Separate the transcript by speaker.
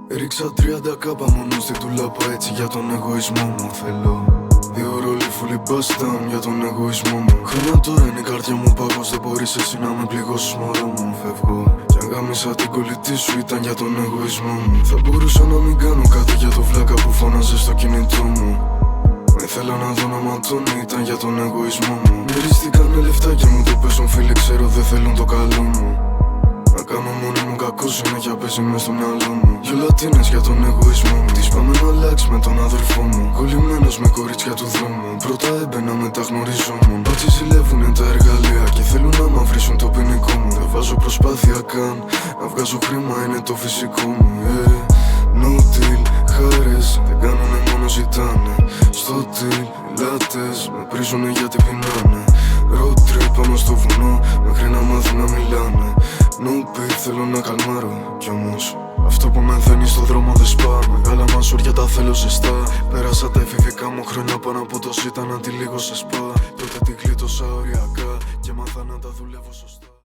Speaker 1: Ρίξα 30 κάπα μόνο στη τουλάπα, έτσι για τον εγωισμό μου θέλω. Δύο ρόλοι fully bust down για τον εγωισμό μου. Χρόνια τώρα είναι η καρδιά μου πάγος, δεν μπορείς εσύ να με πληγώσεις μωρό μου. Φεύγω κι αν γάμισα την κολλητή σου ήταν για τον εγωισμό μου. Θα μπορούσα να μην κάνω κάτι για το βλάκα που φώναζε στο κινητό μου. Ήθελα να δω να ματώνει, ήταν για τον εγωισμό μου. Μυρίστηκανε λεφτάκια μου, το παίζουν φίλοι, ξέρω δεν θέλουν το καλό μου. Να κάνω μόνο μου κακό συνέχεια παίζει μες στο μυαλό μου. Δυο Λατίνες για τον εγωισμό μου. Τις πάμε να αλλάξει με τον αδερφό μου. Κολλημένος με κορίτσια του δρόμου. Πρώτα έμπαινα μετά γνωριζόμουν. Μπάτσοι ζηλεύουνε τα εργαλεία και θέλουν να μαυρίσουν το ποινικό μου. Δεν βάζω προσπάθεια καν, να βγάζω χρήμα είναι το φυσικό μου. No deal, χάρες δεν κάνουνε μόνο ζητάνε. Στο deal, οι λάτες με πρίζουνε γιατί πεινάνε. Road trip πάνω στο βουνό μέχρι να μάθουν να μιλάνε. No pay, θέλω να καλμάρω κι όμως αυτό που με δένει στο δρόμο δεν σπά. Μεγάλα μασουριά τα θέλω ζεστά. Πέρασα τα εφηβικά μου χρόνια πάνω από το ζήτα να τη λίγο σε σπά. Τότε τη γλίτωσα οριακά και μάθα να τα δουλεύω σωστά.